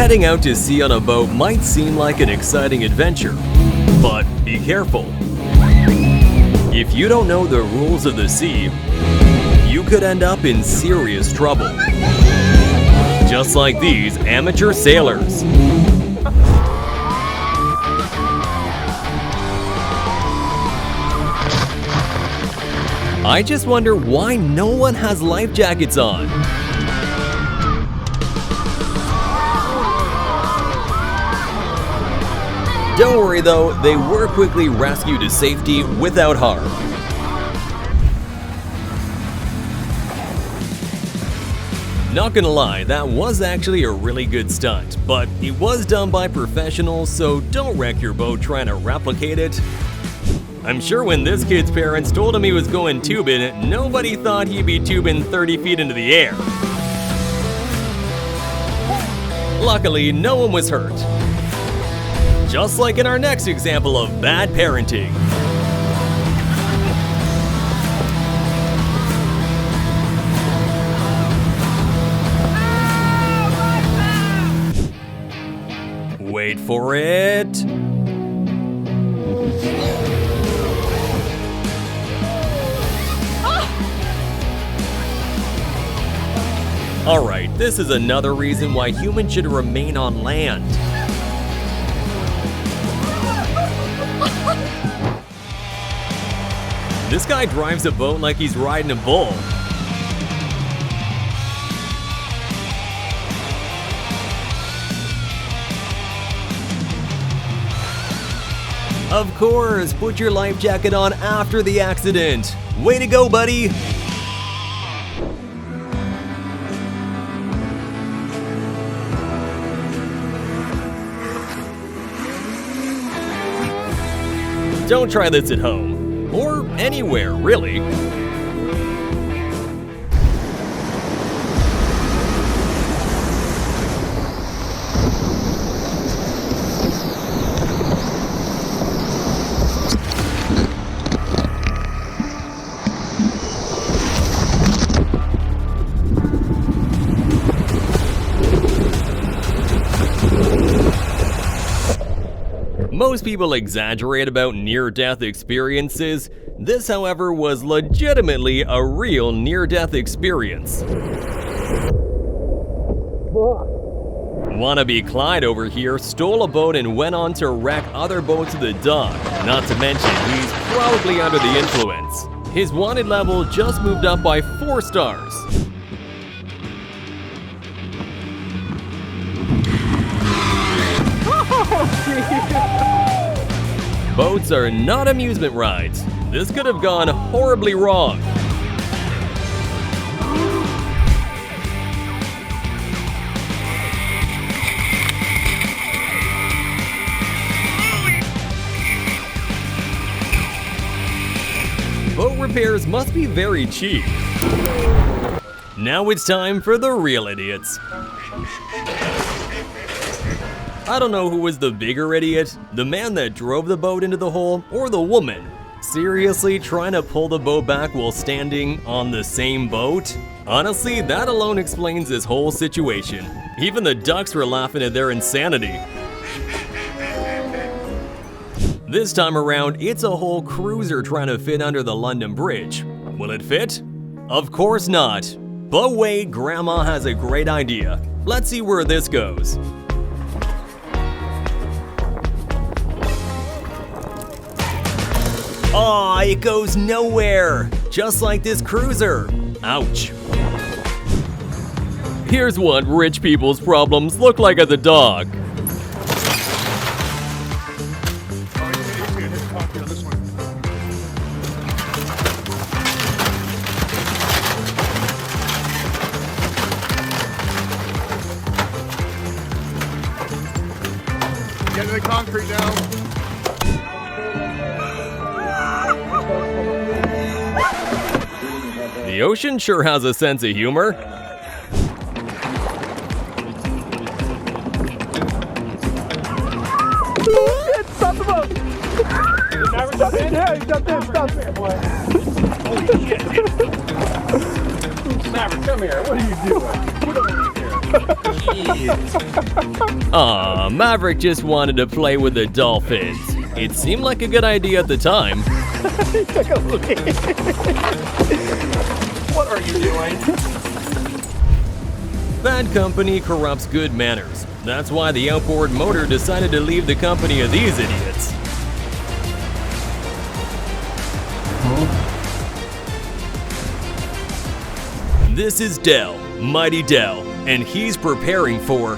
Heading out to sea on a boat might seem like an exciting adventure, but be careful. If you don't know the rules of the sea, you could end up in serious trouble. Just like these amateur sailors. I just wonder why no one has life jackets on. Don't worry though, they were quickly rescued to safety without harm. Not gonna lie, that was actually a really good stunt, but it was done by professionals, so don't wreck your boat trying to replicate it. I'm sure when this kid's parents told him he was going tubing, nobody thought he'd be tubing 30 feet into the air. Luckily, no one was hurt. Just like in our next example of bad parenting. Wait for it. Alright, this is another reason why humans should remain on land. This guy drives a boat like he's riding a bull. Of course, put your life jacket on after the accident. Way to go, buddy! Don't try this at home, or anywhere, really. Most people exaggerate about near-death experiences. This, however, was legitimately a real near-death experience. Wannabe Clyde over here stole a boat and went on to wreck other boats of the dock. Not to mention, he's probably under the influence. His wanted level just moved up by 4 stars. Boats are not amusement rides. This could have gone horribly wrong. Boat repairs must be very cheap. Now it's time for the real idiots. I don't know who was the bigger idiot, the man that drove the boat into the hole, or the woman. Seriously, trying to pull the boat back while standing on the same boat? Honestly, that alone explains this whole situation. Even the ducks were laughing at their insanity. This time around, it's a whole cruiser trying to fit under the London Bridge. Will it fit? Of course not. But wait, Grandma has a great idea. Let's see where this goes. Aw, it goes nowhere! Just like this cruiser. Ouch. Here's what rich people's problems look like at the dock. Get to the concrete now. The ocean sure has a sense of humor. Stop the boat! Stop it! Yeah, you got this. Stop it, boy. Holy shit! Maverick, come here. What are you doing? Get over here. Aw, Maverick just wanted to play with the dolphins. It seemed like a good idea at the time. Take a look. What are you doing? Bad company corrupts good manners. That's why the outboard motor decided to leave the company of these idiots. This is Dell, Mighty Dell, and he's preparing for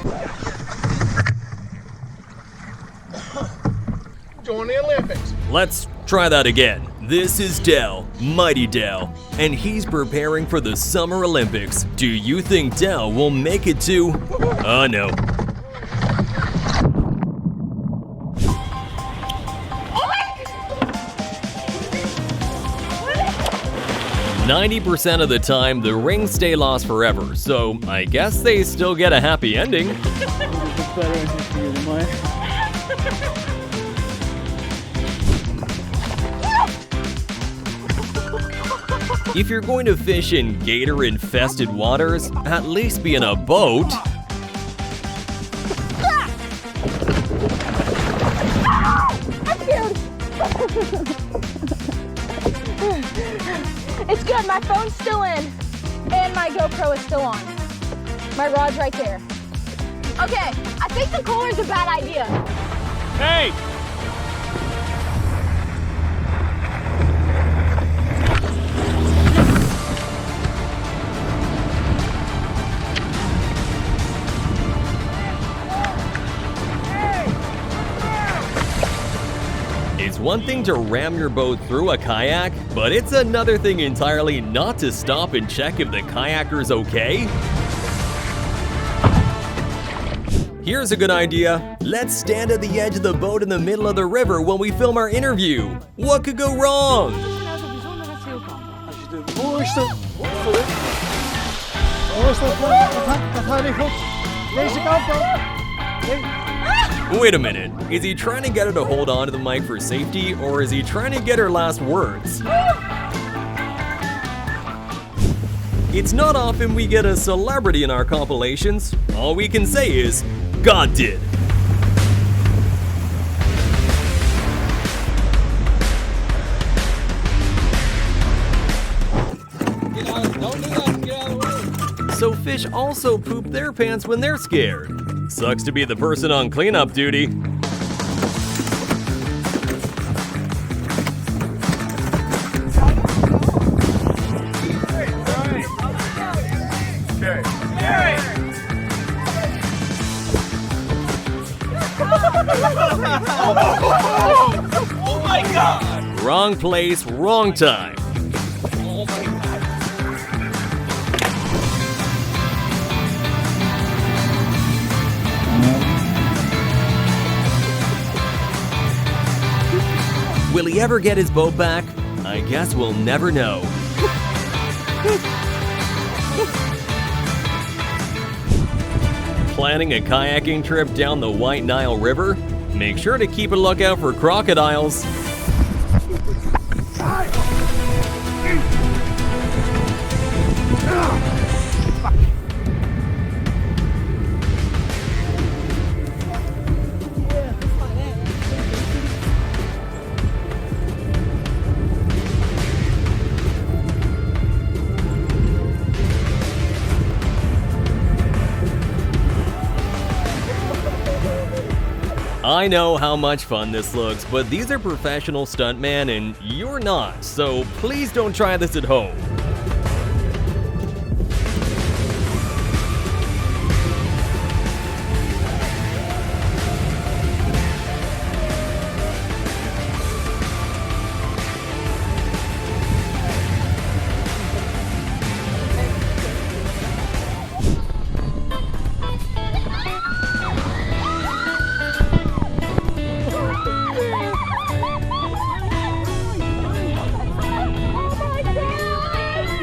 Join the Olympics. Let's try that again. This is Dell, Mighty Dell, and he's preparing for the Summer Olympics. Do you think Dell will make it to... no. 90% of the time, the rings stay lost forever, so I guess they still get a happy ending. If you're going to fish in gator-infested waters, at least be in a boat. It's good, my phone's still in, and my GoPro is still on. My rod's right there. Okay, I think the cooler's a bad idea. Hey! It's one thing to ram your boat through a kayak, but it's another thing entirely not to stop and check if the kayaker's okay. Here's a good idea. Let's stand at the edge of the boat in the middle of the river when we film our interview. What could go wrong? Wait a minute, is he trying to get her to hold on to the mic for safety, or is he trying to get her last words? It's not often we get a celebrity in our compilations. All we can say is, God did. So fish also poop their pants when they're scared. Sucks to be the person on cleanup duty. Oh my God! Wrong place, wrong time. Oh my God! Will he ever get his boat back? I guess we'll never know. Planning a kayaking trip down the White Nile River? Make sure to keep a lookout for crocodiles. I know how much fun this looks, but these are professional stuntmen and you're not, so please don't try this at home.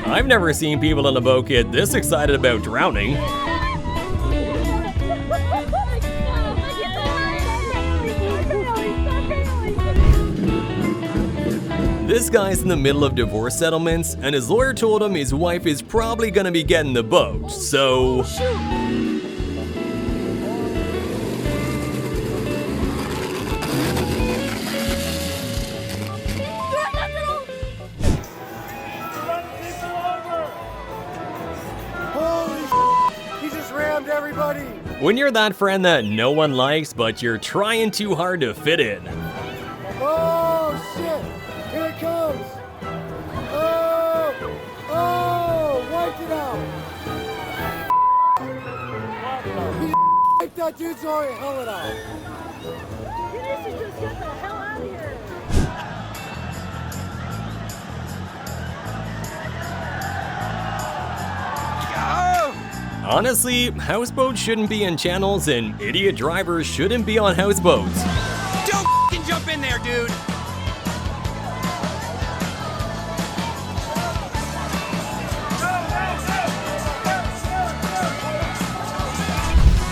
I've never seen people on a boat get this excited about drowning. This guy's in the middle of divorce settlements, and his lawyer told him his wife is probably gonna be getting the boat, so... everybody! When you're that friend that no one likes, but you're trying too hard to fit in. Oh, shit! Here it comes! Oh, wiped it out! He wiped that dude's already helmet out. This is just get the hell out of here. Honestly, houseboats shouldn't be in channels and idiot drivers shouldn't be on houseboats. Don't f***ing jump in there, dude!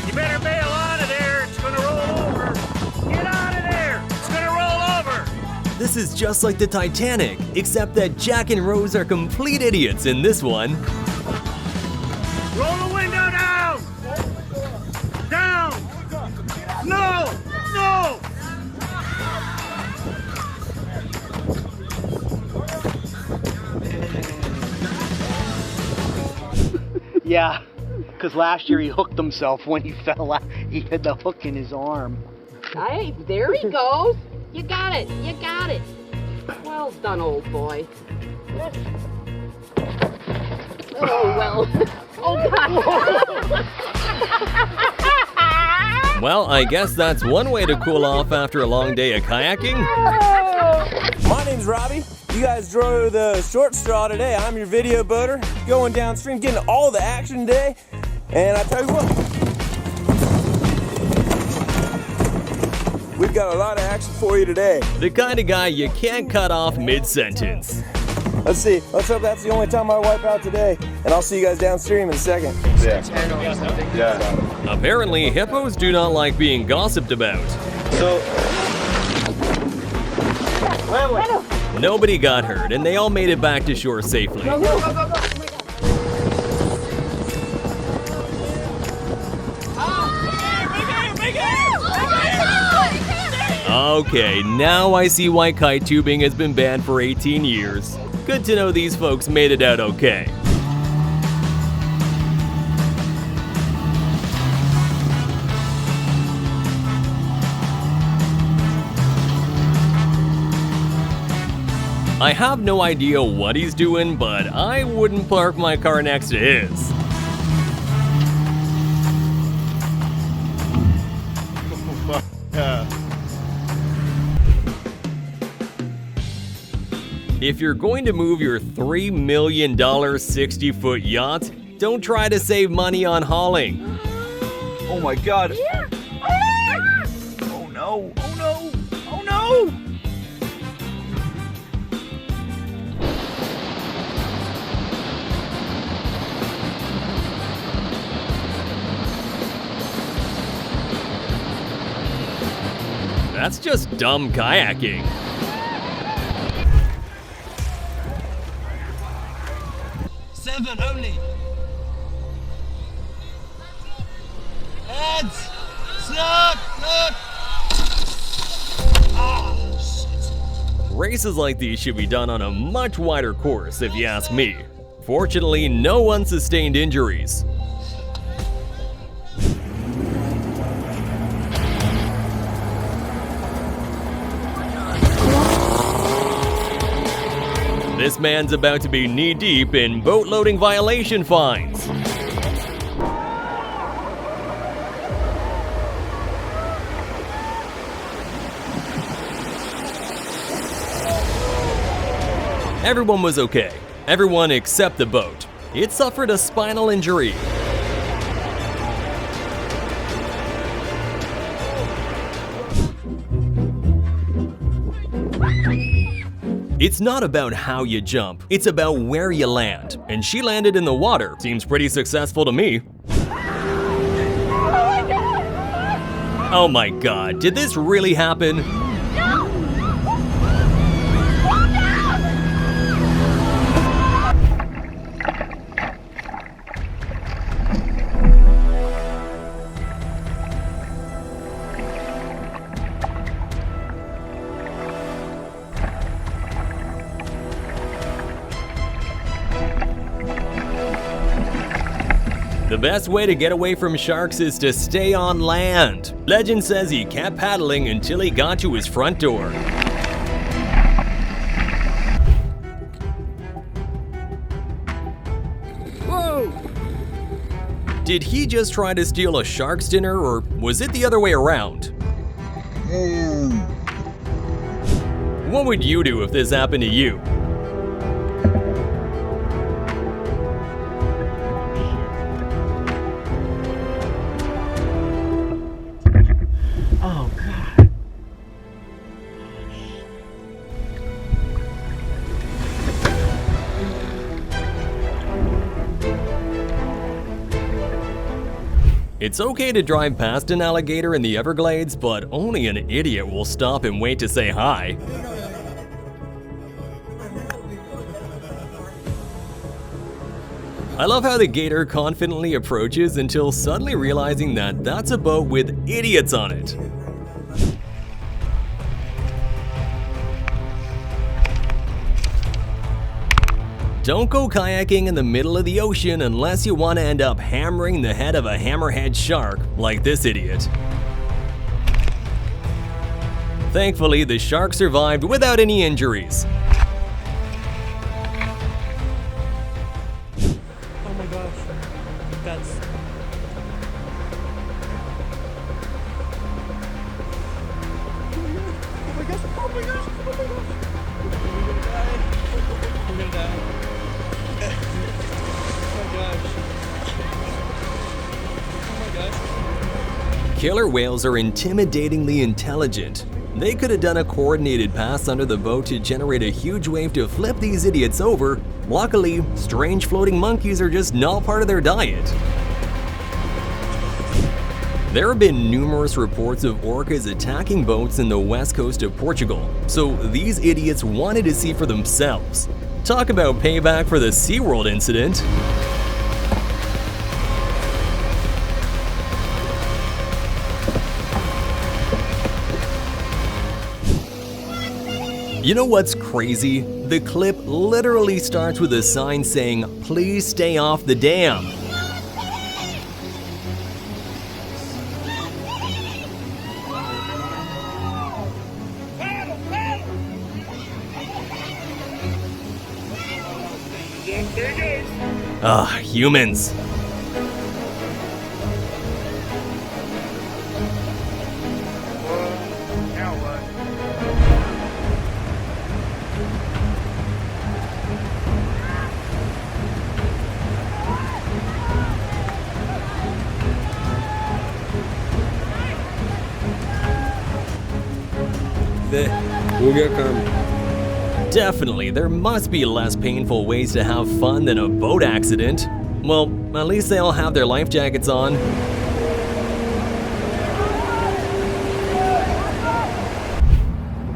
You better bail out of there, it's gonna roll over. Get out of there, it's gonna roll over. This is just like the Titanic, except that Jack and Rose are complete idiots in this one. Roll the window down! Down! No! No! Yeah, because last year he hooked himself when he fell out. He had the hook in his arm. Hey, there he goes. You got it. You got it. Well done, old boy. Oh, well. Oh, God. Well, I guess that's one way to cool off after a long day of kayaking. My name's Robbie. You guys drove the short straw today. I'm your video boater, going downstream, getting all the action today. And I tell you what, we've got a lot of action for you today. The kind of guy you can't cut off mid-sentence. Let's see. Let's hope that's the only time I wipe out today. And I'll see you guys downstream in a second. Yeah. Apparently, hippos do not like being gossiped about. So, Nobody got hurt, and they all made it back to shore safely. Okay, now I see why kite tubing has been banned for 18 years. Good to know these folks made it out okay. I have no idea what he's doing, but I wouldn't park my car next to his. If you're going to move your $3 million 60-foot yacht, don't try to save money on hauling. oh my God. Yeah. Oh no. Oh no. Oh no. That's just dumb kayaking. Seven only. Heads! Snap! Look! Oh, shit. Races like these should be done on a much wider course, if you ask me. Fortunately, no one sustained injuries. This man's about to be knee-deep in boat loading violation fines. Everyone was okay. Everyone except the boat. It suffered a spinal injury. It's not about how you jump, it's about where you land. And she landed in the water. Seems pretty successful to me. Oh my god, did this really happen? The best way to get away from sharks is to stay on land. Legend says he kept paddling until he got to his front door. Whoa! Did he just try to steal a shark's dinner, or was it the other way around? What would you do if this happened to you? Oh, God. It's okay to drive past an alligator in the Everglades, but only an idiot will stop and wait to say hi. I love how the gator confidently approaches until suddenly realizing that that's a boat with idiots on it. Don't go kayaking in the middle of the ocean unless you want to end up hammering the head of a hammerhead shark like this idiot. Thankfully, the shark survived without any injuries. Oh my gosh. That's... Oh my gosh, oh my gosh, oh my gosh. I'm gonna die. Oh my gosh. Killer whales are intimidatingly intelligent. They could have done a coordinated pass under the boat to generate a huge wave to flip these idiots over. Luckily, strange floating monkeys are just not part of their diet. There have been numerous reports of orcas attacking boats in the west coast of Portugal, so these idiots wanted to see for themselves. Talk about payback for the SeaWorld incident. You know what's crazy? The clip literally starts with a sign saying, "Please stay off the dam." Ah, humans. Now what? We'll get karma. Definitely, there must be less painful ways to have fun than a boat accident. Well, at least they all have their life jackets on.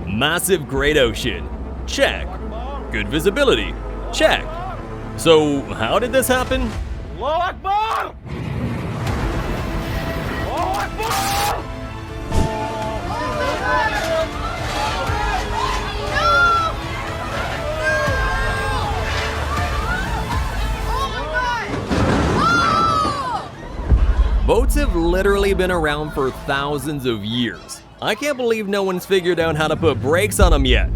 Massive Great Ocean. Check. Good visibility. Check. So, how did this happen? Allahu Akbar! Allahu Akbar! Boats have literally been around for thousands of years. I can't believe no one's figured out how to put brakes on them yet.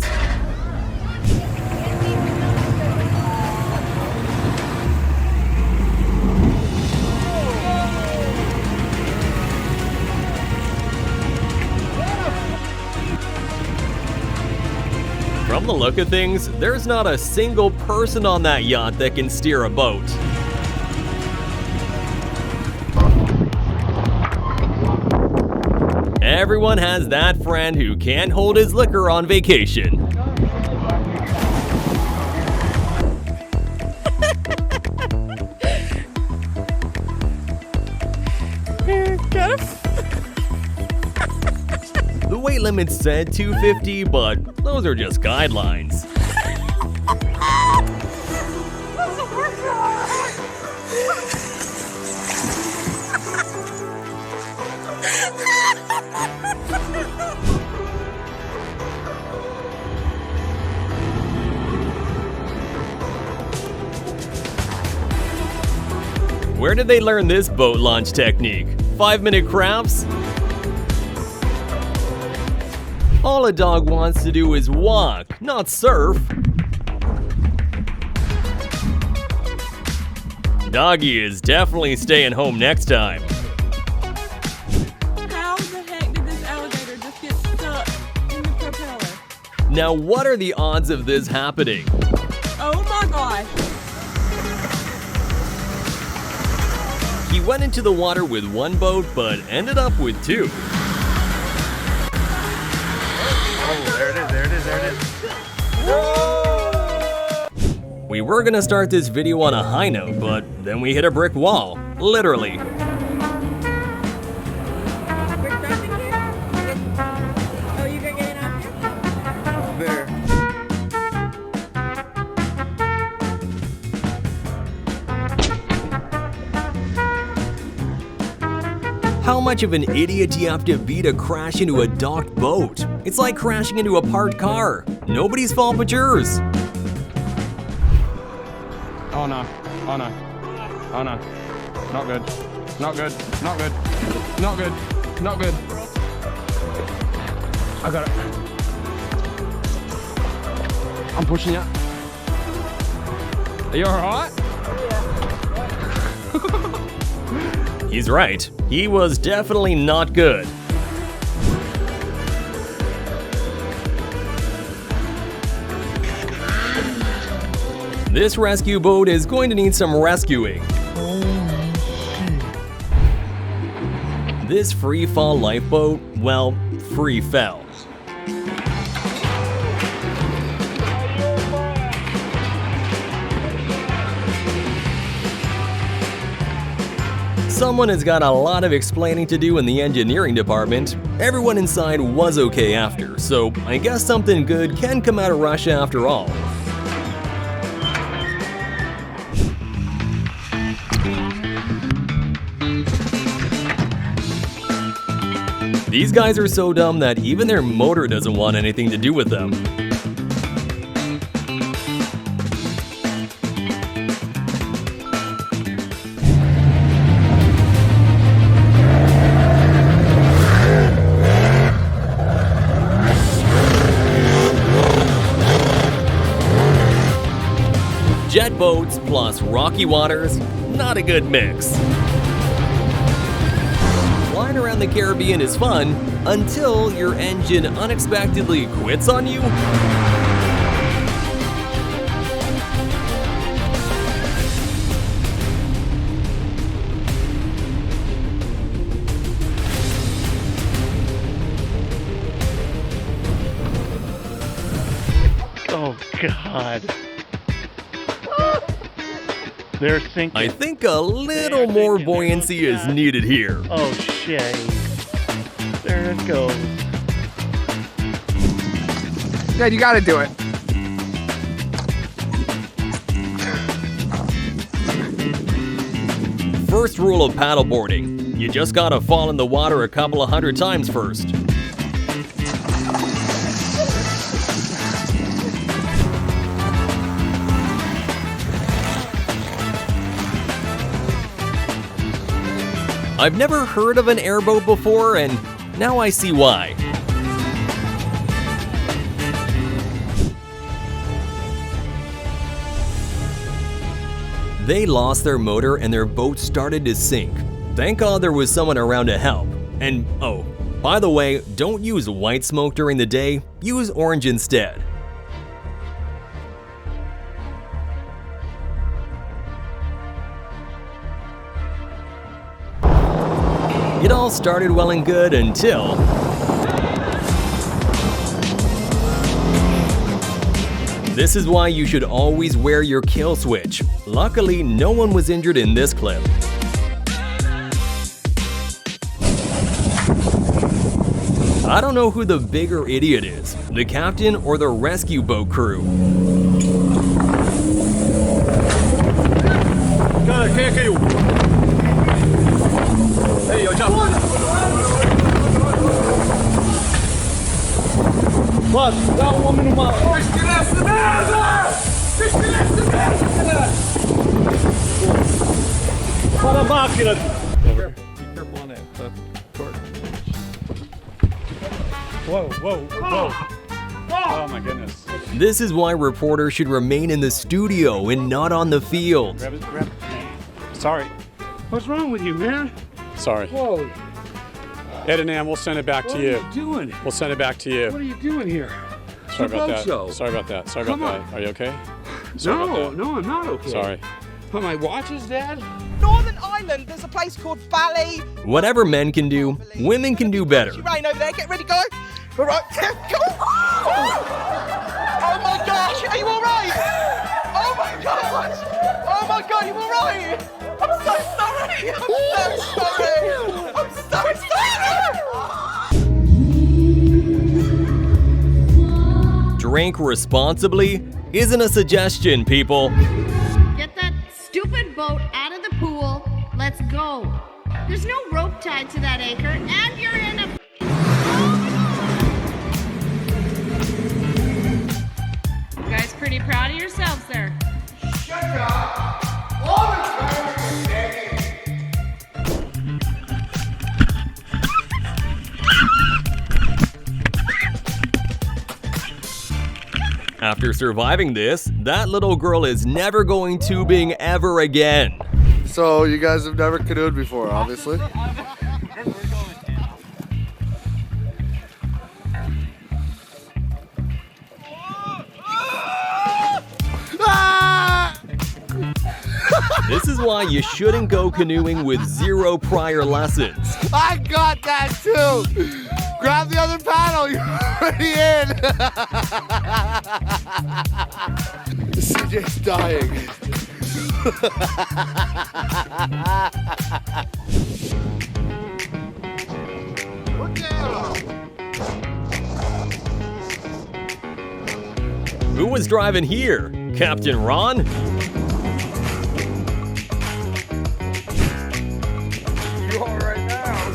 From the look of things, there's not a single person on that yacht that can steer a boat. Everyone has that friend who can't hold his liquor on vacation. The weight limit said 250, but those are just guidelines. Where did they learn this boat launch technique? 5-minute crafts? All a dog wants to do is walk, not surf. Doggy is definitely staying home next time. How the heck did this alligator just get stuck in the propeller? Now, what are the odds of this happening? Oh my gosh. He went into the water with one boat, but ended up with two. Oh, there it is, there it is, there it is. We were gonna start this video on a high note, but then we hit a brick wall. Literally. We're dropping here? Oh, you gonna get it out here? How much of an idiot do you have to be to crash into a docked boat? It's like crashing into a parked car. Nobody's fault but yours. Oh no. Oh no. Oh no. Not good. Not good. Not good. Not good. Not good. I got it. I'm pushing you. Are you alright? He's right. He was definitely not good. This rescue boat is going to need some rescuing. This free fall lifeboat, well, free fell. Someone has got a lot of explaining to do in the engineering department. Everyone inside was okay after, so I guess something good can come out of Russia after all. These guys are so dumb that even their motor doesn't want anything to do with them. Jet boats plus rocky waters, not a good mix. Flying around the Caribbean is fun until your engine unexpectedly quits on you. Oh God. They're sinking. I think a little more buoyancy is needed here. Oh shit. There it goes. Yeah, you gotta do it. First rule of paddleboarding, you just gotta fall in the water a couple of 100 times first. I've never heard of an airboat before, and now I see why. They lost their motor and their boat started to sink. Thank God there was someone around to help. And oh, by the way, don't use white smoke during the day, use orange instead. It all started well and good until... This is why you should always wear your kill switch. Luckily, no one was injured in this clip. I don't know who the bigger idiot is, the captain or the rescue boat crew. Over. Be careful on that cord. Whoa, whoa, whoa. Oh my goodness. This is why reporters should remain in the studio and not on the field. Grab it. Sorry. What's wrong with you, man? Sorry. Whoa. Ed and Ann, we'll send it back to you. What are you doing? We'll send it back to you. What are you doing here? Sorry about that. Show. Sorry about that. Sorry Come about on. that. Are you okay? Sorry about that. No, I'm not okay. Sorry. But my watches, Dad? Northern Ireland, there's a place called Bally. Whatever men can do, women can do better. Rain over there, get ready, go. All right, go. Oh my gosh, are you all right? Oh my gosh. Oh my God, you all right? I'm so sorry. I'm so sorry. I'm so sorry. Drink responsibly isn't a suggestion, people. Get that stupid boat out of the pool. Let's go. There's no rope tied to that anchor, and you're in a... You guys pretty proud of yourselves there. Shut up. All the time you're After surviving this, that little girl is never going tubing ever again. So you guys have never canoed before, obviously? This is why you shouldn't go canoeing with 0 prior lessons. I got that too! Grab the other paddle, you're already in! CJ's dying. Who was driving here? Captain Ron? You all right now?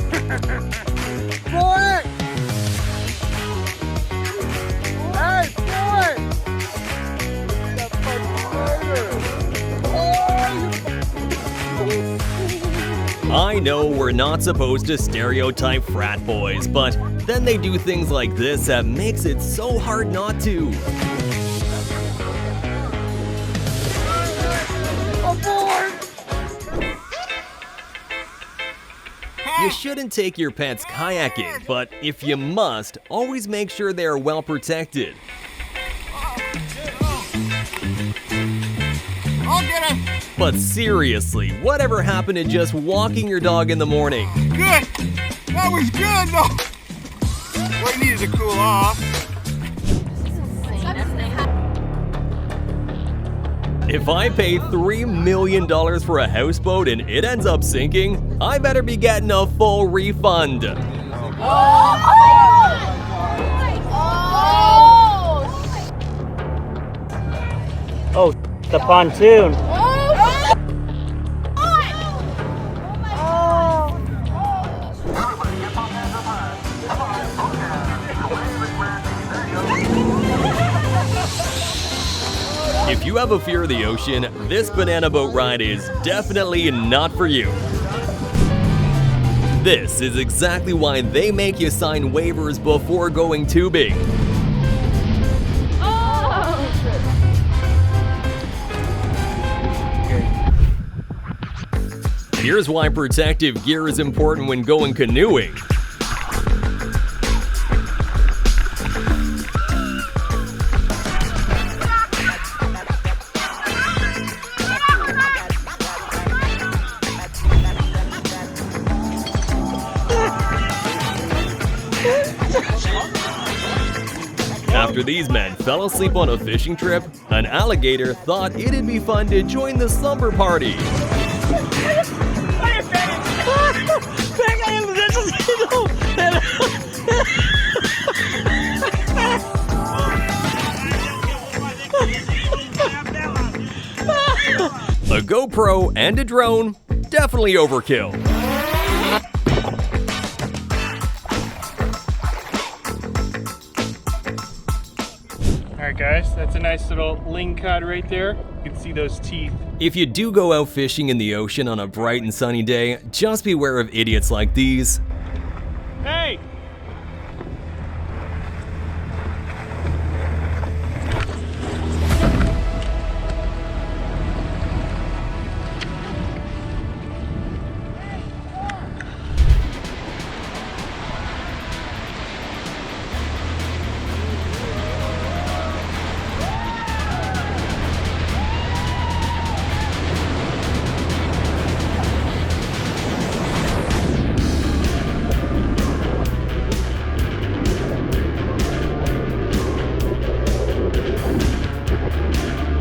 Boy! Hey, boy! I know we're not supposed to stereotype frat boys, but then they do things like this that makes it so hard not to. You shouldn't take your pets kayaking, but if you must, always make sure they are well protected. I'll get him! But seriously, whatever happened to just walking your dog in the morning? Good! That was good, though! Well, he needed to cool off. If I pay $3 million for a houseboat and it ends up sinking, I better be getting a full refund. Oh, the pontoon. If you have a fear of the ocean, this banana boat ride is definitely not for you. This is exactly why they make you sign waivers before going tubing. Here's why protective gear is important when going canoeing. After these men fell asleep on a fishing trip, an alligator thought it'd be fun to join the slumber party. A GoPro and a drone, definitely overkill. All right, guys, that's enough. nice little ling cod right there. You can see those teeth. If you do go out fishing in the ocean on a bright and sunny day, just beware of idiots like these. Hey!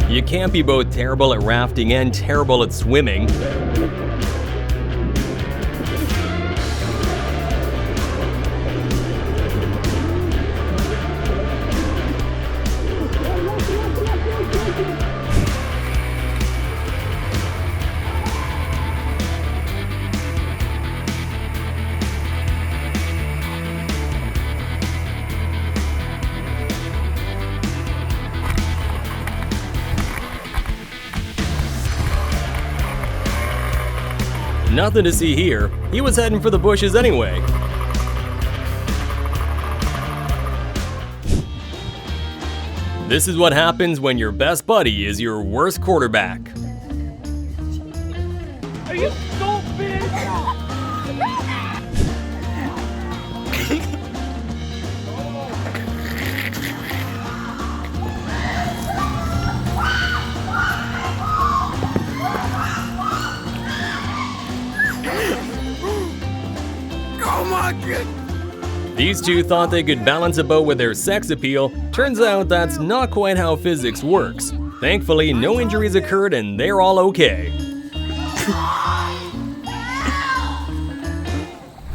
You can't be both terrible at rafting and terrible at swimming. Nothing to see here. He was heading for the bushes anyway. This is what happens when your best buddy is your worst quarterback. Are you stupid? These two thought they could balance a boat with their sex appeal. Turns out that's not quite how physics works. Thankfully, no injuries occurred and they're all okay. Did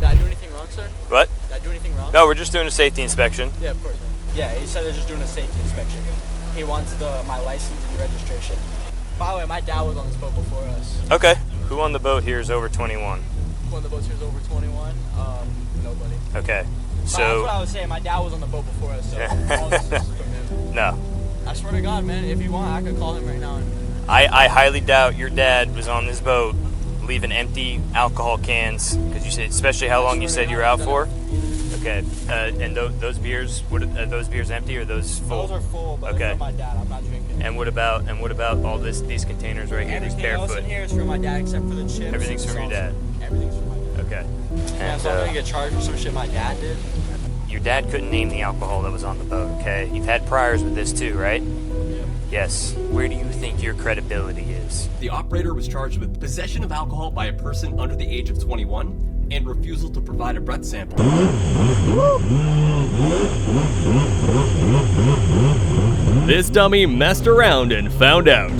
I do anything wrong, sir? What? Did I do anything wrong? No, we're just doing a safety inspection. Yeah, of course. Yeah, he said they're just doing a safety inspection. He wants my license and registration. By the way, my dad was on this boat before us. Okay. Who on the boat here is over 21? Who on the boat here is over 21? Nobody. Okay. That's what I was saying. My dad was on the boat before us, so all this is from him. No. I swear to God, man, if you want, I could call him right now. I highly doubt your dad was on this boat leaving empty alcohol cans, because you said, especially how long you said you were out for. Okay. And those beers, are those beers empty or those full? Those are full, but okay. they're for my dad. I'm not drinking. And what about all these containers right here? These Everything else barefoot. in here is for my dad except for the chips. Everything's from your dad. Everything's for my dad. Okay. Yeah, so I'm gonna get charged for some shit my dad did. Your dad couldn't name the alcohol that was on the boat, okay? You've had priors with this too, right? Yeah. Yes. Where do you think your credibility is? The operator was charged with possession of alcohol by a person under the age of 21 and refusal to provide a breath sample. This dummy messed around and found out.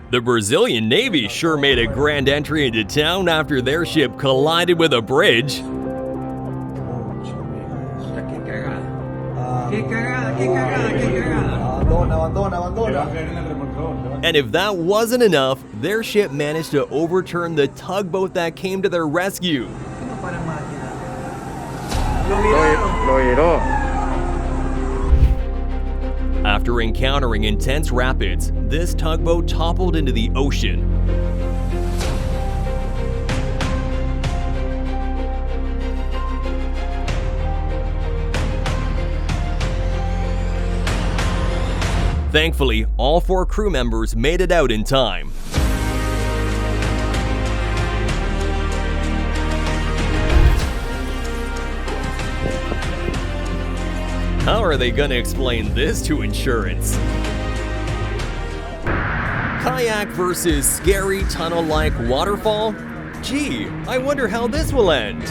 The Brazilian Navy sure made a grand entry into town after their ship collided with a bridge. And if that wasn't enough, their ship managed to overturn the tugboat that came to their rescue. After encountering intense rapids, this tugboat toppled into the ocean. Thankfully, all 4 crew members made it out in time. How are they gonna explain this to insurance? Kayak versus scary tunnel-like waterfall? Gee, I wonder how this will end.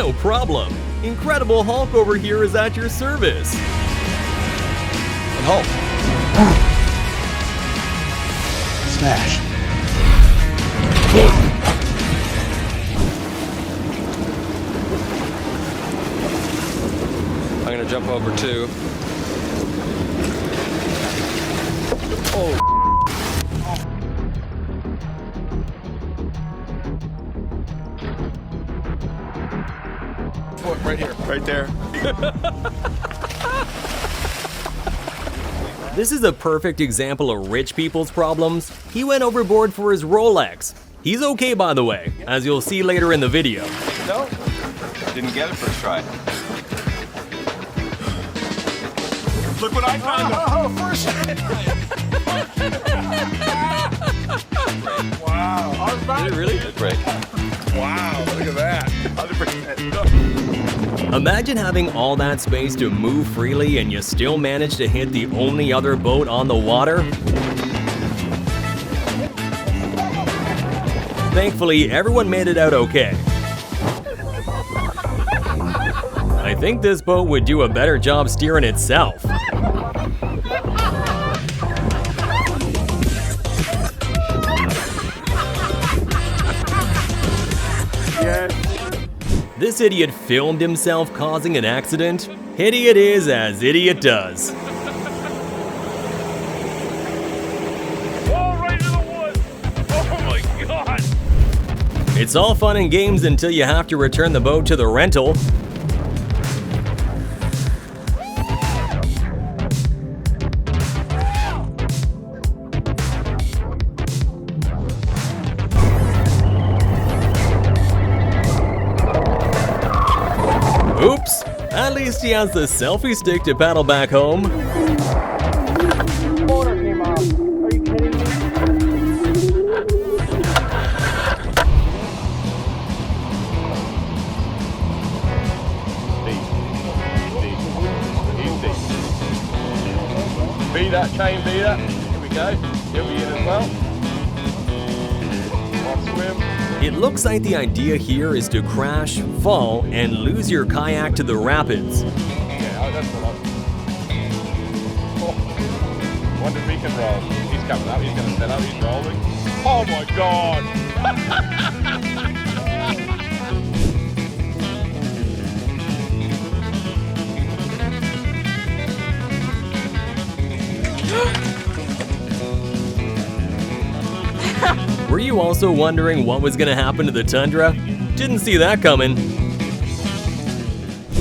No problem. Incredible Hulk over here is at your service. And Hulk. Smash. I'm gonna jump over too. Oh. Foot right here. Right there. This is a perfect example of rich people's problems. He went overboard for his Rolex. He's okay, by the way, as you'll see later in the video. No. Didn't get it first try. Look what I found. Oh, first Wow. Did it really? Good break. Wow, look at that. 100%. Imagine having all that space to move freely and you still manage to hit the only other boat on the water. Thankfully, everyone made it out okay. I think this boat would do a better job steering itself. This idiot filmed himself causing an accident. Idiot is as idiot does. Oh, right into the woods. Oh my God. It's all fun and games until you have to return the boat to the rental. Oops! At least he has the selfie stick to paddle back home. Motor came off. Are you kidding me? Be that chain, be that. Here we go. He'll be in as well. I'll swim. It looks like the idea here is to crash, fall, and lose your kayak to the rapids. Yeah, that's the one. Oh. Wonder if he can roll. He's coming up, he's going to set up, he's rolling. Oh my God! Were you also wondering what was gonna happen to the tundra? Didn't see that coming.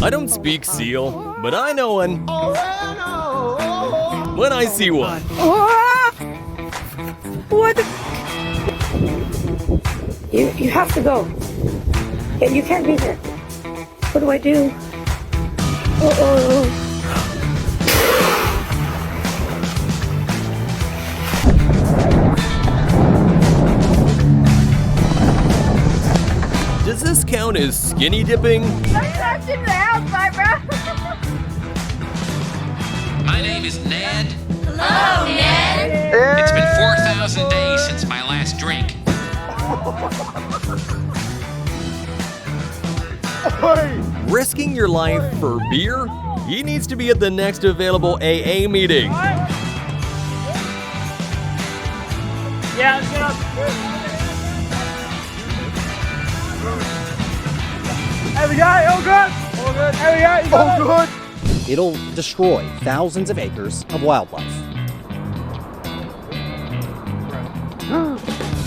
I don't speak seal, but I know one. When I see one. What the? You have to go. Yeah, you can't be here. What do I do? Uh-oh. Does this count as skinny dipping? I'm touching the outside, bro. My name is Ned. Hello, Ned. It's been 4,000 days since my last drink. Risking your life for beer? He needs to be at the next available AA meeting. Yeah, let's get up. There we go. All good. All good. There we go. You got it. good. It'll destroy thousands of acres of wildlife.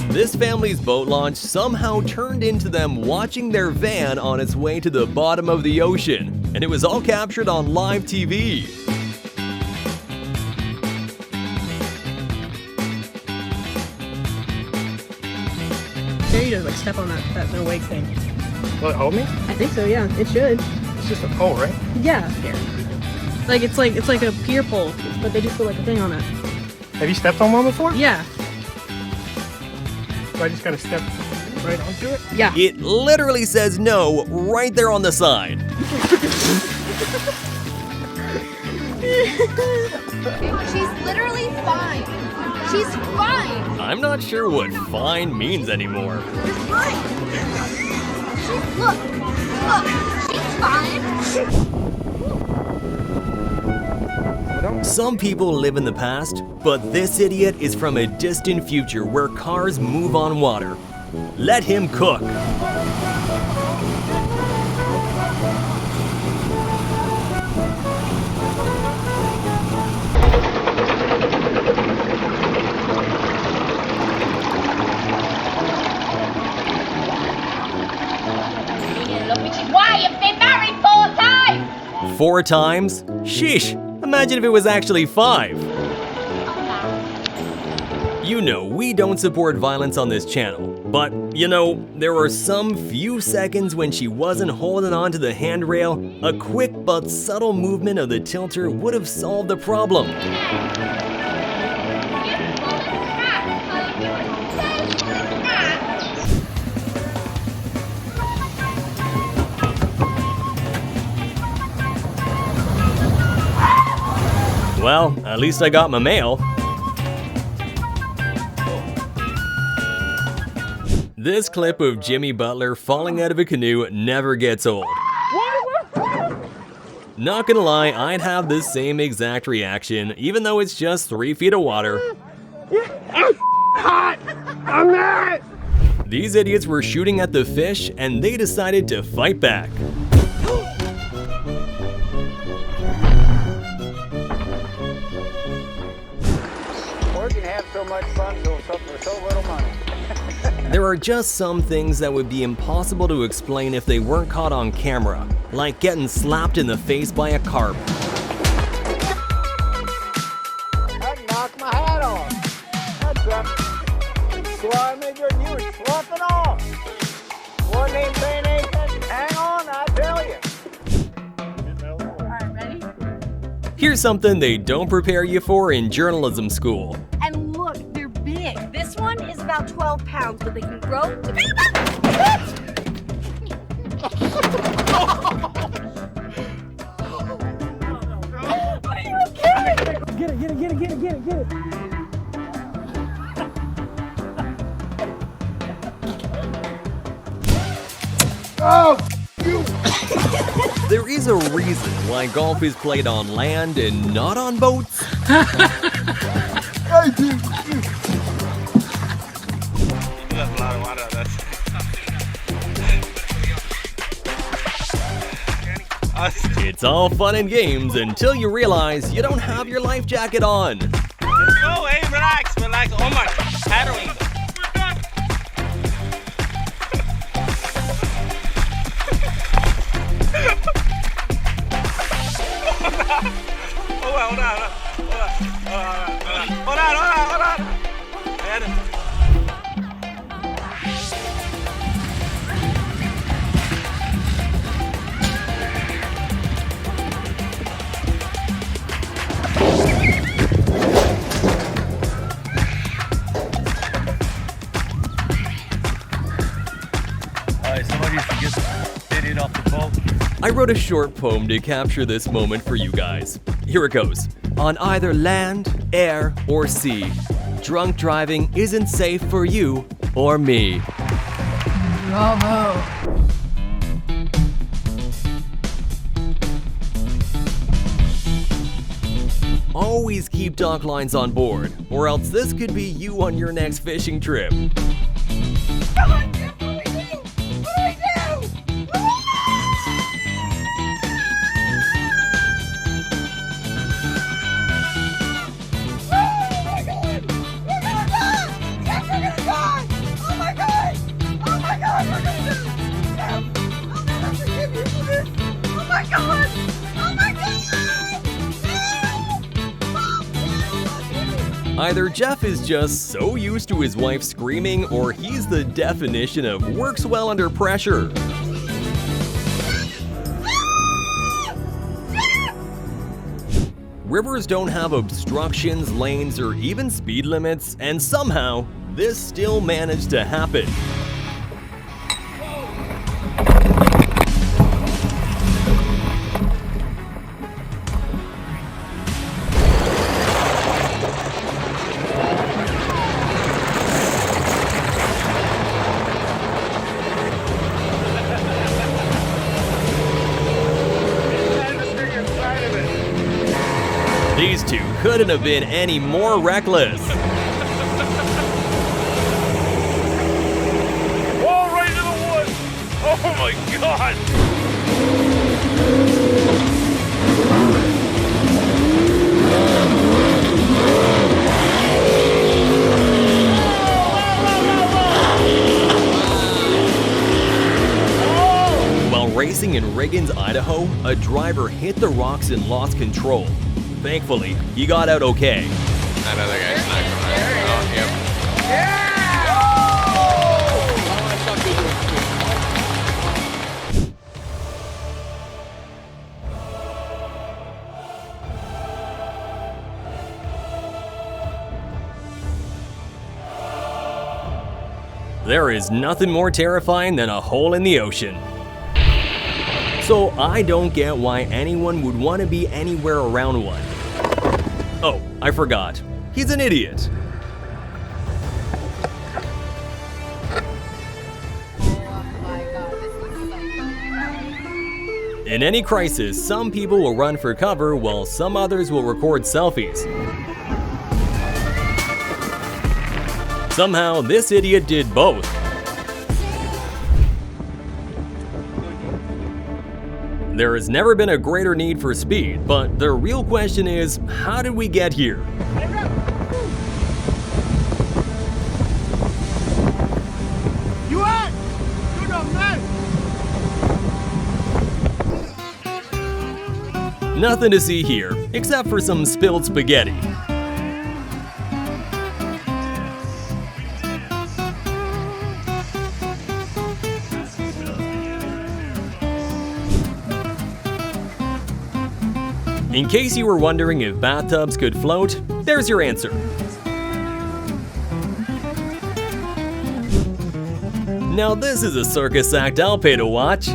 This family's boat launch somehow turned into them watching their van on its way to the bottom of the ocean, and it was all captured on live TV. There you just like step on that no wake thing. Will it hold me? I think so, yeah. It should. It's just a pole, right? Yeah. Like it's like a pier pole, but they just put like a thing on it. Have you stepped on one before? Yeah. So I just gotta step right onto it? Yeah. It literally says no right there on the side. She's literally fine. She's fine. I'm not sure what fine means anymore. She's fine. She's, look. She's fine. Some people live in the past, but this idiot is from a distant future where cars move on water. Let him cook. Look, which is why you've been married 4 times. 4 times? Sheesh, imagine if it was actually 5. You know, we don't support violence on this channel, but, you know, there were some few seconds when she wasn't holding on to the handrail. A quick but subtle movement of the tilter would have solved the problem. Well, at least I got my mail. This clip of Jimmy Butler falling out of a canoe never gets old. Not gonna lie, I'd have the same exact reaction, even though it's just 3 feet of water. Hot! I'm not! These idiots were shooting at the fish, and they decided to fight back. Or can have so much fun for so little money. There are just some things that would be impossible to explain if they weren't caught on camera, like getting slapped in the face by a carp. That knocked my hat off. That's slimy good. You were sloughing off. Wasn't even saying anything. Hang on, I tell you. Alright, ready? Here's something they don't prepare you for in journalism school. And look, they're big. This one is about 12 pounds, but they can grow to be Are you okay? Get it. Oh, you! There is a reason why golf is played on land and not on boats. I do. That's a lot of water on that. It's all fun and games until you realize you don't have your life jacket on. Let's go, hey, relax. Oh my, paddling. Hold on. I wrote a short poem to capture this moment for you guys. Here it goes. On either land, air, or sea, drunk driving isn't safe for you or me. Bravo. Always keep dock lines on board, or else this could be you on your next fishing trip. Come on, Jeff, what do we do? Either Jeff is just so used to his wife screaming, or he's the definition of works well under pressure. Rivers don't have obstructions, lanes, or even speed limits, and somehow, this still managed to happen. These two couldn't have been any more reckless. Wall right into the woods! Oh my god! While racing in Riggins, Idaho, a driver hit the rocks and lost control. Thankfully, he got out okay. Another guy snuck from there. Oh, yep. There is nothing more terrifying than a hole in the ocean. So I don't get why anyone would want to be anywhere around one. Oh, I forgot. He's an idiot. In any crisis, some people will run for cover while some others will record selfies. Somehow, this idiot did both. There has never been a greater need for speed, but the real question is, how did we get here? You at? You're the man. Nothing to see here, except for some spilled spaghetti. In case you were wondering if bathtubs could float, there's your answer. Now this is a circus act I'll pay to watch.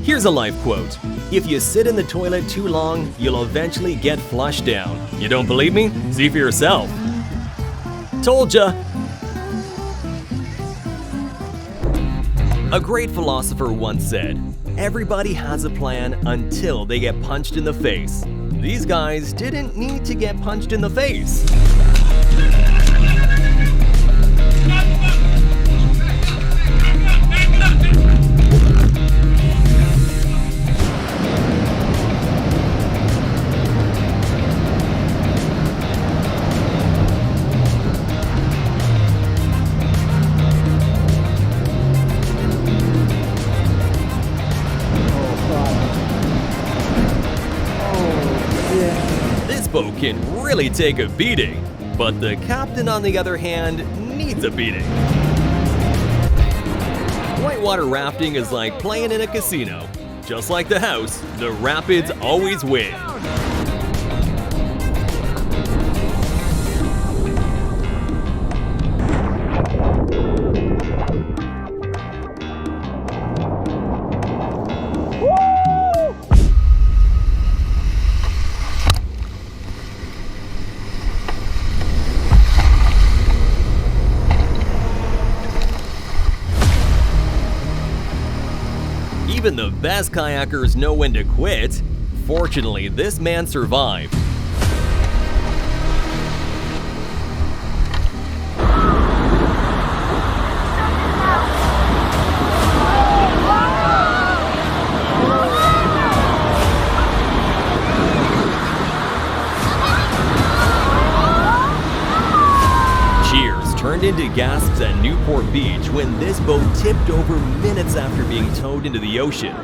Here's a life quote. If you sit in the toilet too long, you'll eventually get flushed down. You don't believe me? See for yourself. Told ya! A great philosopher once said, everybody has a plan until they get punched in the face. These guys didn't need to get punched in the face. Boat can really take a beating, but the captain, on the other hand, needs a beating. Whitewater rafting is like playing in a casino. Just like the house, the rapids always win. Even the best kayakers know when to quit. Fortunately, this man survived. Turned into gasps at Newport Beach when this boat tipped over minutes after being towed into the ocean.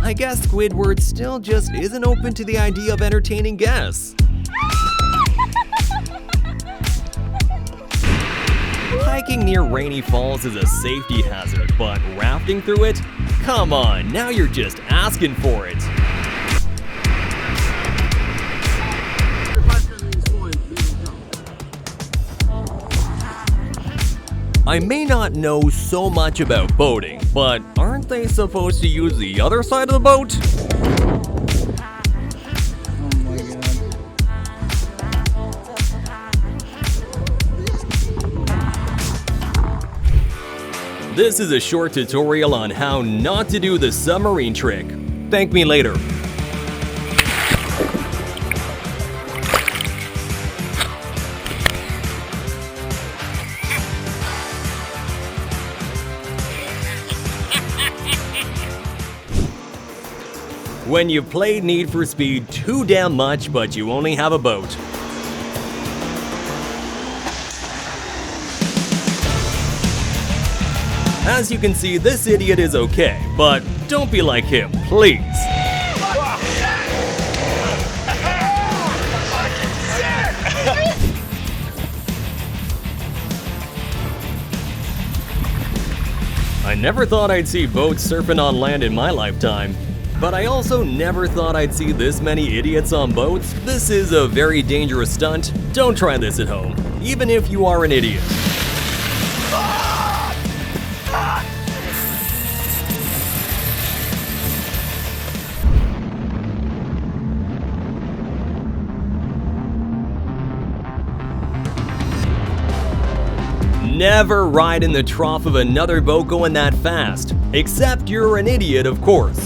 I guess Squidward still just isn't open to the idea of entertaining guests. Hiking near Rainy Falls is a safety hazard, but rafting through it? Come on, now you're just asking for it. I may not know so much about boating, but aren't they supposed to use the other side of the boat? This is a short tutorial on how not to do the submarine trick. Thank me later. When you've played Need for Speed too damn much but you only have a boat. As you can see, this idiot is okay, but don't be like him, please. I never thought I'd see boats surfing on land in my lifetime, but I also never thought I'd see this many idiots on boats. This is a very dangerous stunt. Don't try this at home, even if you are an idiot. Never ride in the trough of another boat going that fast. Except you're an idiot, of course.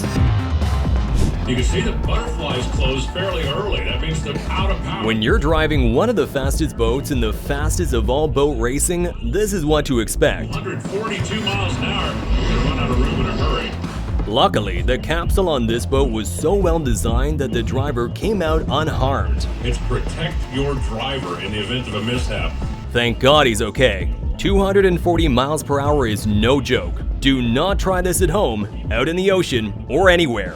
You can see the butterflies close fairly early. That means they're out of power. When you're driving one of the fastest boats in the fastest of all boat racing, this is what to expect. 142 miles an hour. You're gonna run out of room in a hurry. Luckily, the capsule on this boat was so well designed that the driver came out unharmed. It's protect your driver in the event of a mishap. Thank God he's okay. 240 miles per hour is no joke. Do not try this at home, out in the ocean, or anywhere.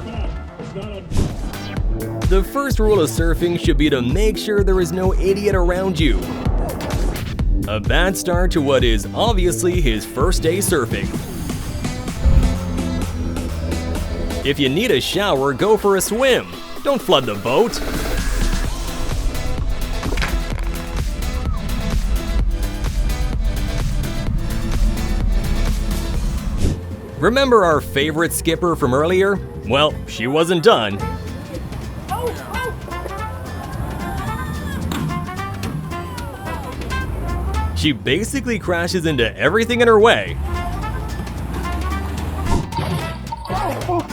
The first rule of surfing should be to make sure there is no idiot around you. A bad start to what is obviously his first day surfing. If you need a shower, go for a swim. Don't flood the boat. Remember our favorite skipper from earlier? Well, she wasn't done. She basically crashes into everything in her way.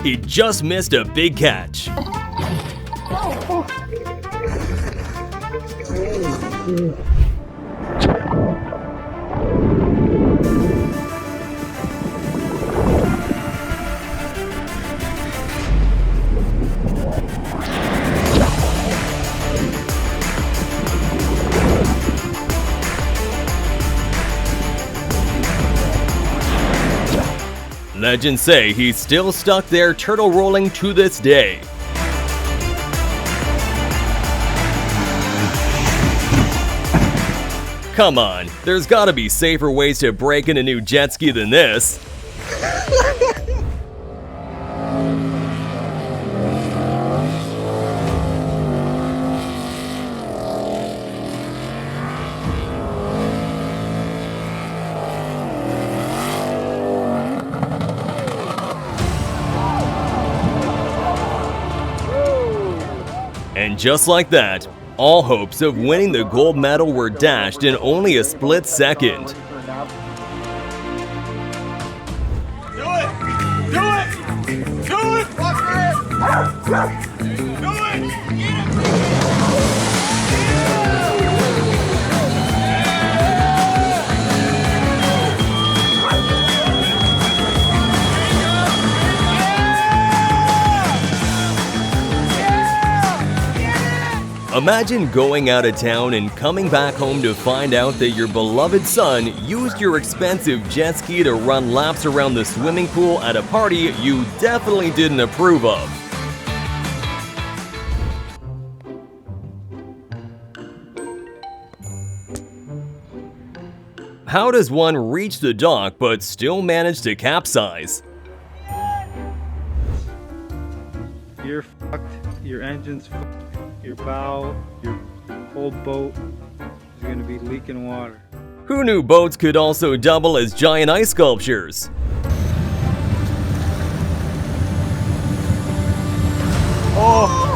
He just missed a big catch. Legends say he's still stuck there turtle rolling to this day. Come on, there's gotta be safer ways to break in a new jet ski than this. And just like that, all hopes of winning the gold medal were dashed in only a split second. Do it! Do it! Do it! Watch your head! Do it! Imagine going out of town and coming back home to find out that your beloved son used your expensive jet ski to run laps around the swimming pool at a party you definitely didn't approve of. How does one reach the dock but still manage to capsize? You're fucked, your engine's fucked. Your bow, your whole boat is going to be leaking water. Who knew boats could also double as giant ice sculptures? Oh!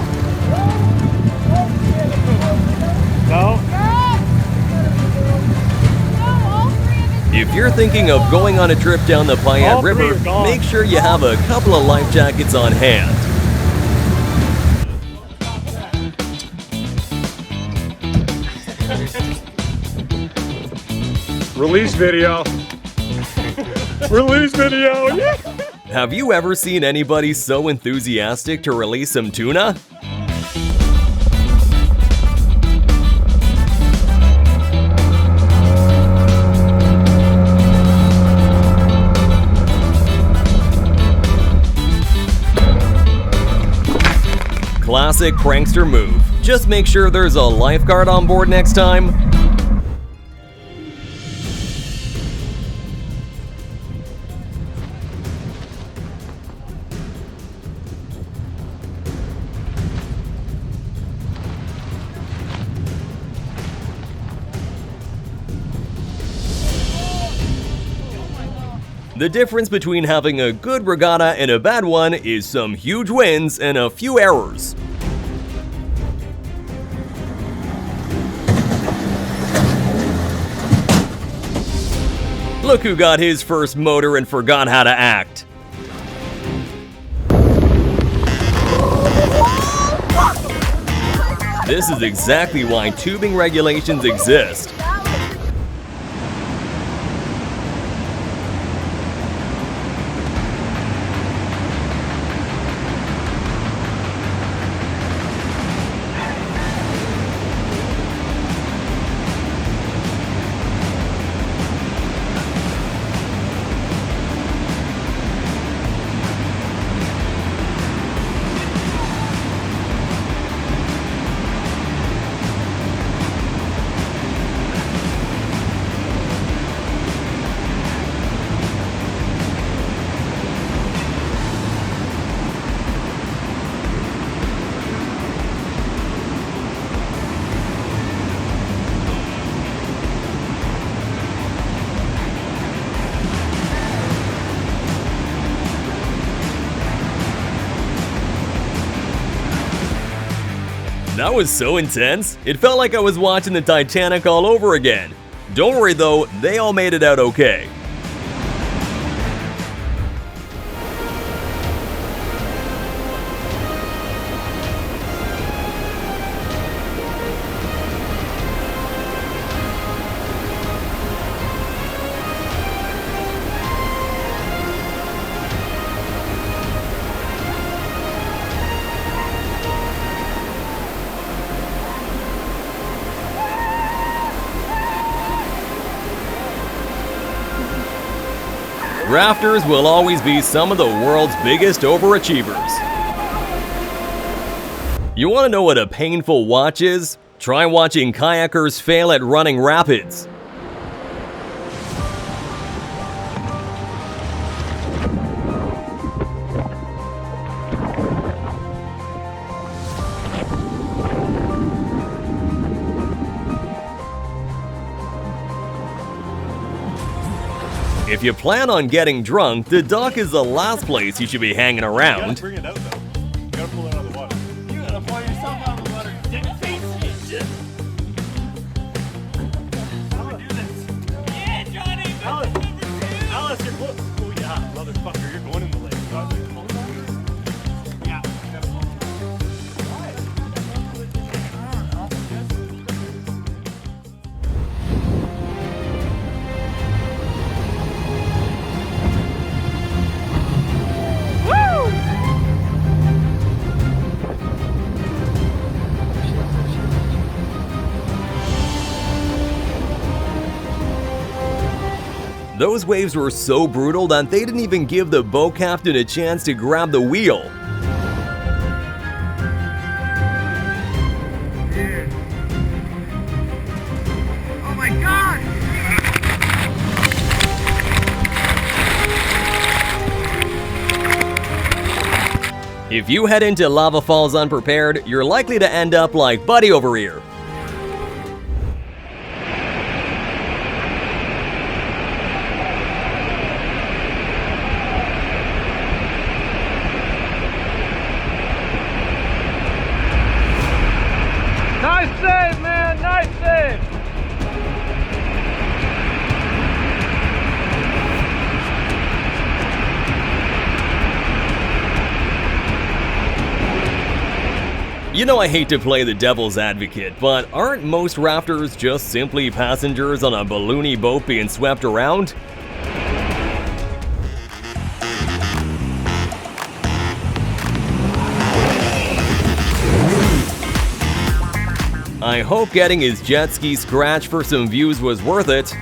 No? If you're thinking of going on a trip down the Payette All three River, are gone. make sure you have a couple of life jackets on hand. Release video. Release video. Yeah. Have you ever seen anybody so enthusiastic to release some tuna? Classic prankster move. Just make sure there's a lifeguard on board next time. The difference between having a good regatta and a bad one is some huge wins and a few errors. Look who got his first motor and forgot how to act. This is exactly why tubing regulations exist. That was so intense, it felt like I was watching the Titanic all over again. Don't worry though, they all made it out okay. Rafters will always be some of the world's biggest overachievers. You want to know what a painful watch is? Try watching kayakers fail at running rapids. If you plan on getting drunk, the dock is the last place you should be hanging around. Bring it out though. You gotta pull it out of the water. You gotta pull yourself out of the water. Dick face shit. How do we do this? Yeah, Johnny. Alice, you're close. Oh yeah, motherfucker, you're going in the lake. Yeah. Those waves were so brutal that they didn't even give the boat captain a chance to grab the wheel. Oh my god! If you head into lava falls unprepared, you're likely to end up like Buddy over here. save, man. Nice save. You know I hate to play the devil's advocate, but aren't most rafters just simply passengers on a balloony boat being swept around? I hope getting his jet ski scratched for some views was worth it.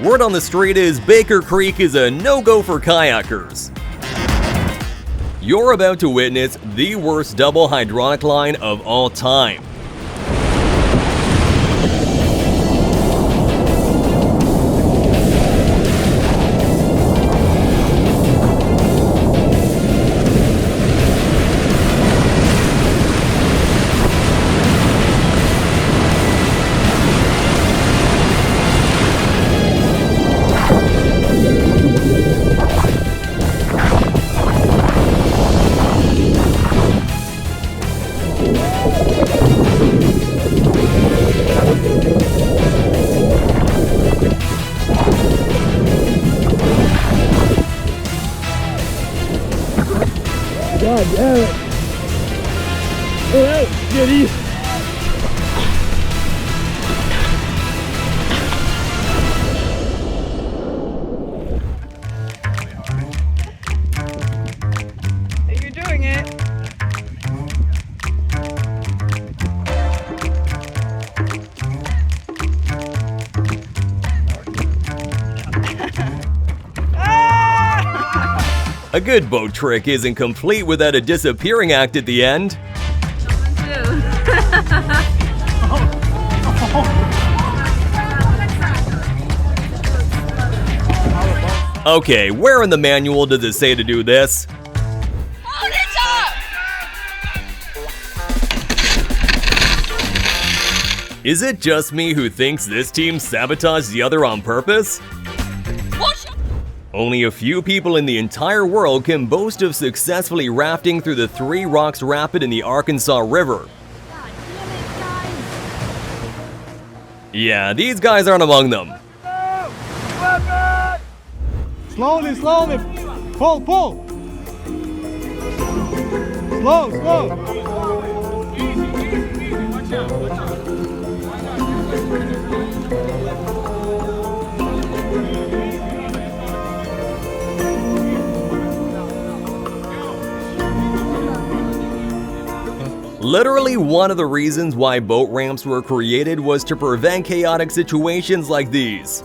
Word on the street is Baker Creek is a no-go for kayakers. You're about to witness the worst double hydraulic line of all time. God damn it. Alright, Giddy. You're doing it. A good boat trick isn't complete without a disappearing act at the end. Okay, where in the manual does it say to do this? Is it just me who thinks this team sabotaged the other on purpose? Only a few people in the entire world can boast of successfully rafting through the Three Rocks Rapid in the Arkansas River. Yeah, these guys aren't among them. Slowly, slowly. Pull, pull. Slow, slow. Easy. Watch out. Literally one of the reasons why boat ramps were created was to prevent chaotic situations like these.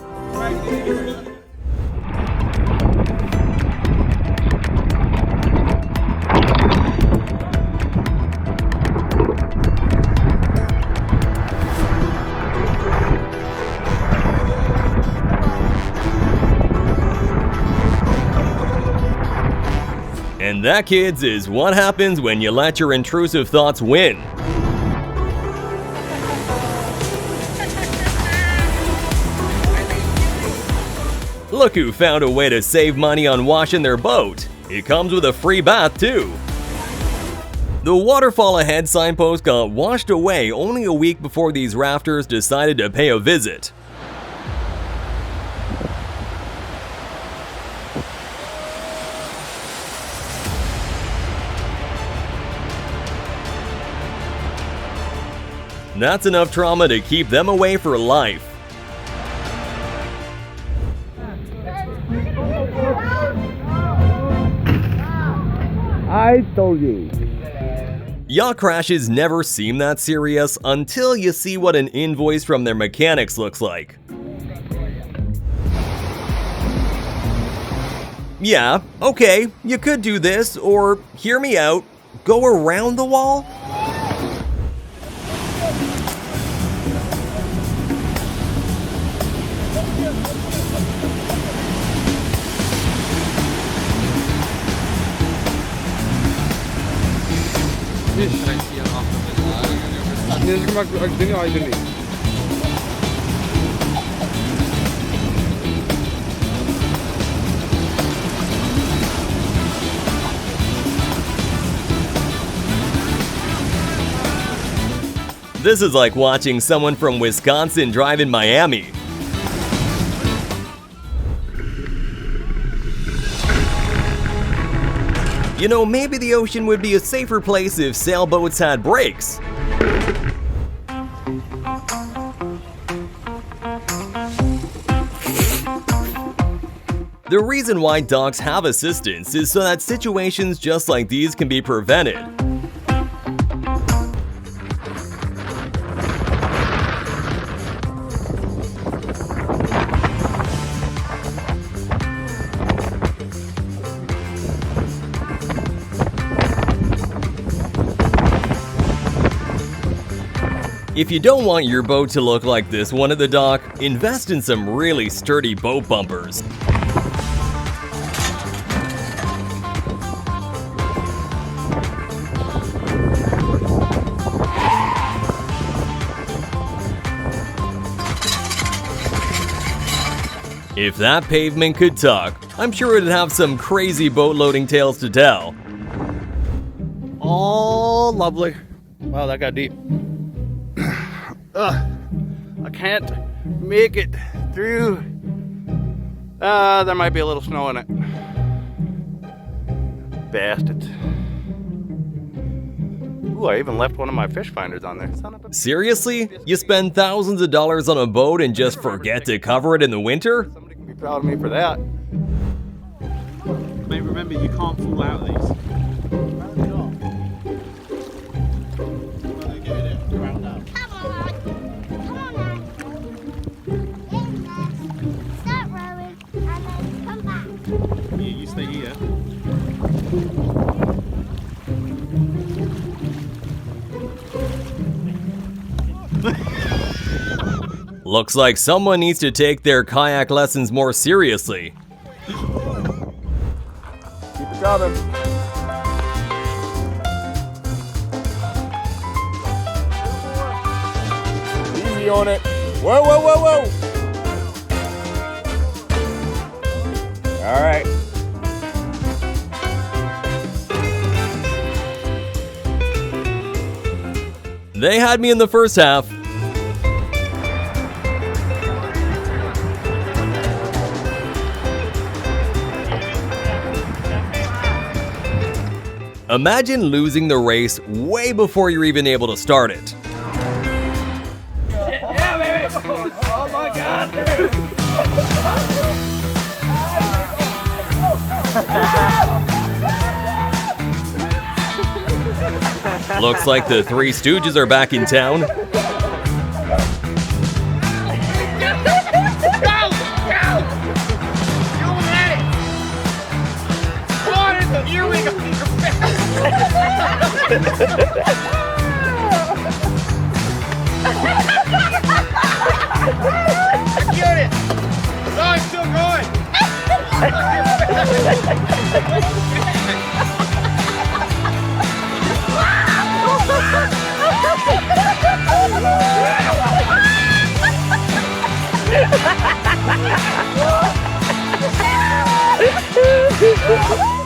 And that, kids, is what happens when you let your intrusive thoughts win. Look who found a way to save money on washing their boat. It comes with a free bath, too. The waterfall ahead signpost got washed away only a week before these rafters decided to pay a visit. That's enough trauma to keep them away for life. I told you. Yacht crashes never seem that serious until you see what an invoice from their mechanics looks like. Yeah, okay, you could do this, or hear me out, go around the wall? This is like watching someone from Wisconsin drive in Miami. You know, maybe the ocean would be a safer place if sailboats had brakes. The reason why docks have assistants is so that situations just like these can be prevented. If you don't want your boat to look like this one at the dock, invest in some really sturdy boat bumpers. If that pavement could talk, I'm sure it'd have some crazy boat loading tales to tell. Oh, lovely. Wow, that got deep. I can't make it through. There might be a little snow in it. Bastards. Ooh, I even left one of my fish finders on there. Son of a... Seriously? You spend thousands of dollars on a boat and just forget to cover it in the winter? Somebody can be proud of me for that. Mate, remember, you can't fall out of these. You stay here. Looks like someone needs to take their kayak lessons more seriously. Keep it coming. Easy on it. Whoa, whoa, whoa, whoa. All right. They had me in the first half. Imagine losing the race way before you're even able to start it. Yeah, baby! Oh my God! Looks like the Three Stooges are back in town.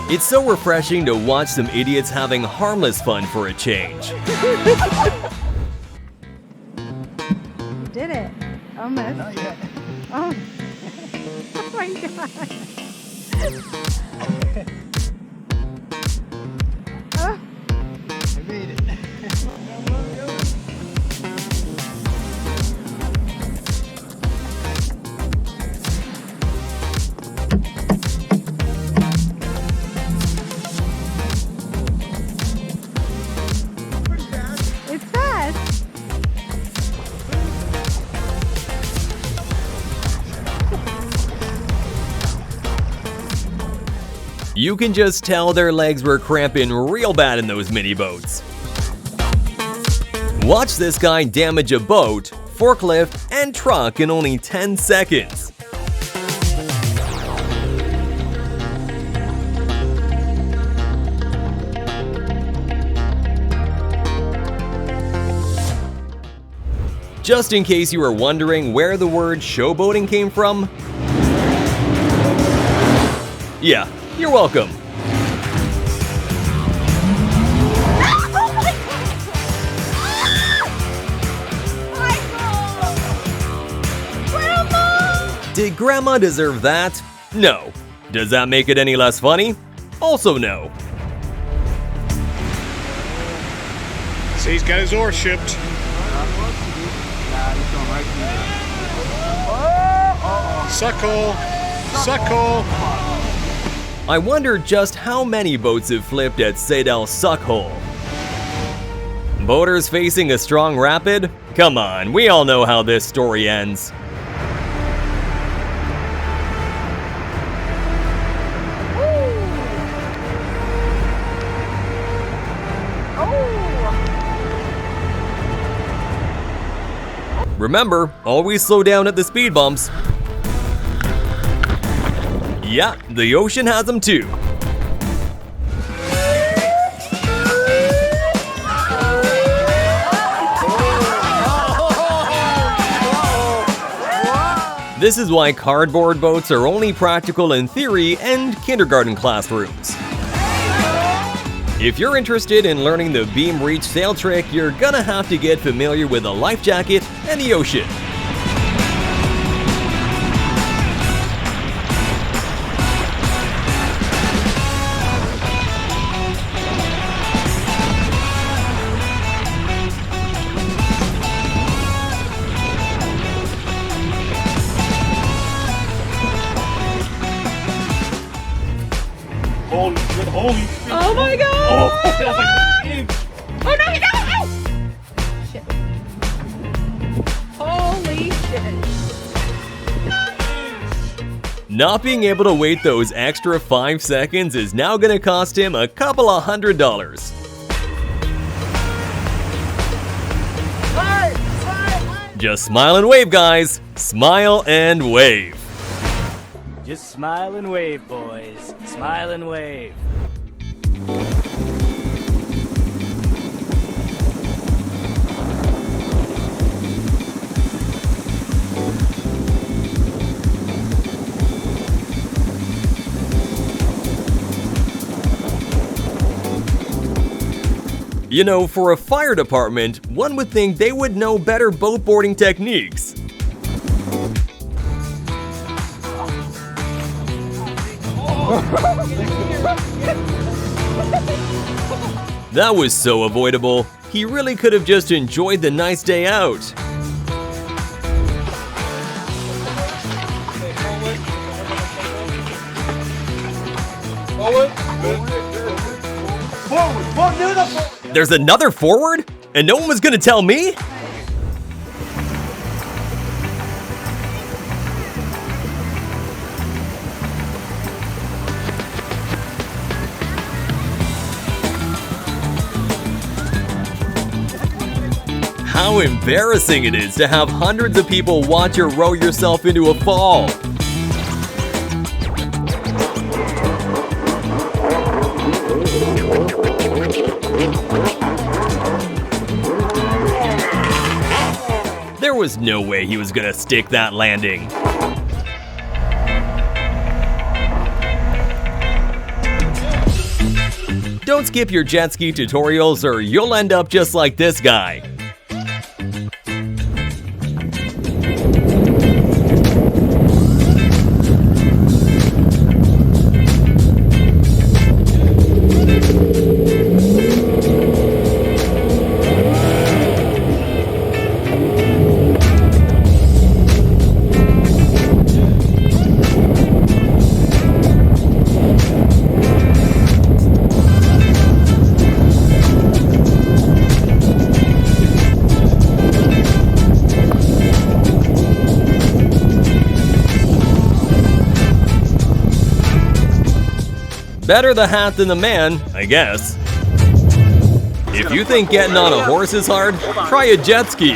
It's so refreshing to watch some idiots having harmless fun for a change. You did it. Almost. Not yet. Oh. Oh my God. Oh. I made it. It's fast. You can just tell their legs were cramping real bad in those mini boats. Watch this guy damage a boat, forklift, and truck in only 10 seconds. Just in case you were wondering where the word showboating came from, yeah, you're welcome. Did Grandma deserve that? No. Does that make it any less funny? Also no. See, he's got his oar shipped. Suckle! Suckle! I wonder just how many boats have flipped at Sadel Suckhole. Boaters facing a strong rapid? Come on, we all know how this story ends. Remember, always slow down at the speed bumps. Yeah, the ocean has them too. This is why cardboard boats are only practical in theory and kindergarten classrooms. If you're interested in learning the beam reach sail trick, you're gonna have to get familiar with a life jacket and the ocean. Holy Oh my god! Oh, that was like an inch. Oh no, no! Shit. Holy shit. Not being able to wait those extra 5 seconds is now gonna cost him a couple of $100. Just smile and wave, guys. Smile and wave. Just smile and wave, boys. Smile and wave. You know, for a fire department, one would think they would know better boat boarding techniques. That was so avoidable. He really could have just enjoyed the nice day out. There's another forward? And no one was gonna tell me? How embarrassing it is to have hundreds of people watch you row yourself into a fall. There was no way he was gonna stick that landing. Don't skip your jet ski tutorials or you'll end up just like this guy. Better the hat than the man, I guess. If you think getting on a horse is hard, try a jet ski.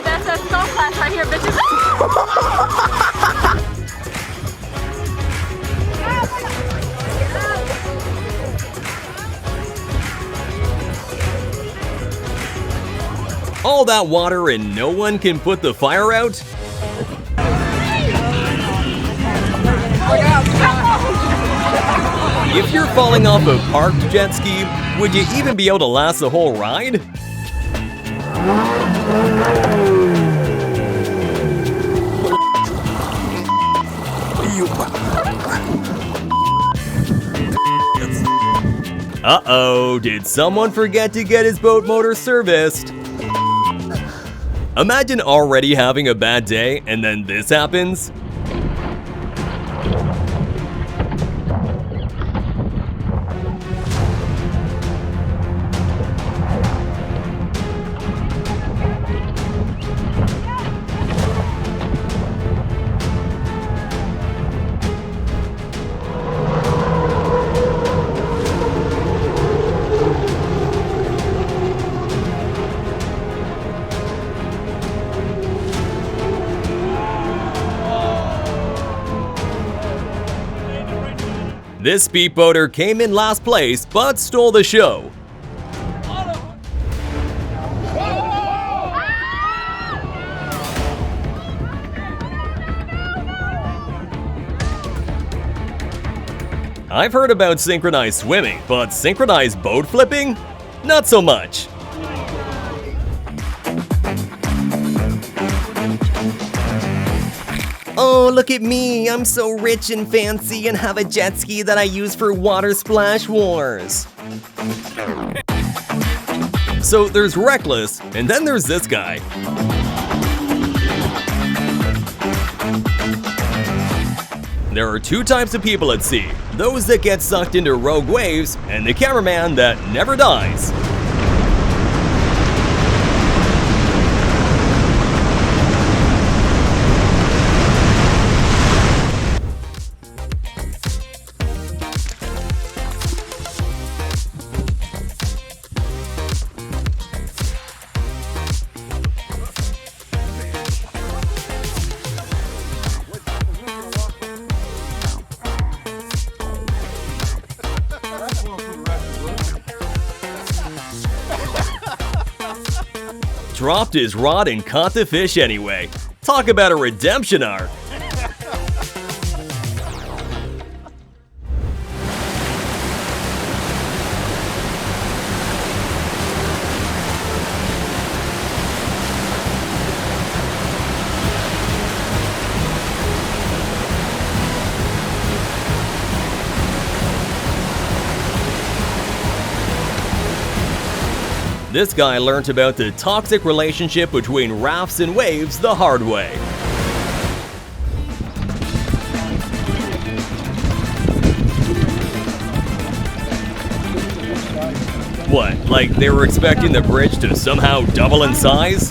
That's a skull class right here, bitches. All that water and no one can put the fire out? If you're falling off a parked jet ski, would you even be able to last the whole ride? Uh-oh, did someone forget to get his boat motor serviced? Imagine already having a bad day and then this happens. This speedboater came in last place but stole the show. I've heard about synchronized swimming, but synchronized boat flipping? Not so much. Oh, look at me, I'm so rich and fancy and have a jet ski that I use for water splash wars. So there's Reckless, and then there's this guy. There are two types of people at sea, those that get sucked into rogue waves, and the cameraman that never dies. Dropped his rod and caught the fish anyway. Talk about a redemption arc. This guy learned about the toxic relationship between rafts and waves the hard way. What, like they were expecting the bridge to somehow double in size?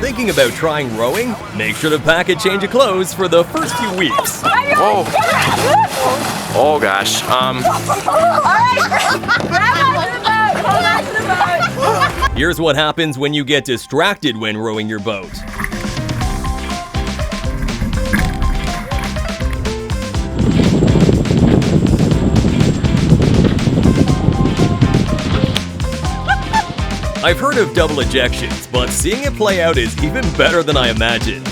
Thinking about trying rowing? Make sure to pack a change of clothes for the first few weeks. Whoa. Oh gosh. Here's what happens when you get distracted when rowing your boat. I've heard of double ejections, but seeing it play out is even better than I imagined.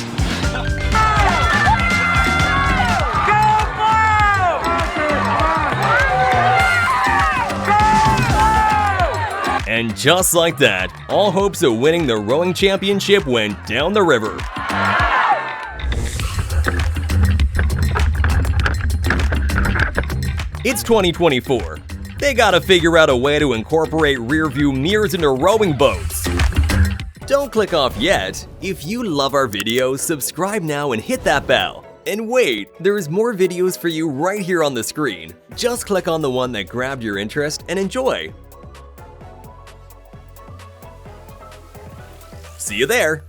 And just like that, all hopes of winning the rowing championship went down the river. It's 2024. They gotta figure out a way to incorporate rear-view mirrors into rowing boats. Don't click off yet. If you love our videos, subscribe now and hit that bell. And wait, there's more videos for you right here on the screen. Just click on the one that grabbed your interest and enjoy. See you there!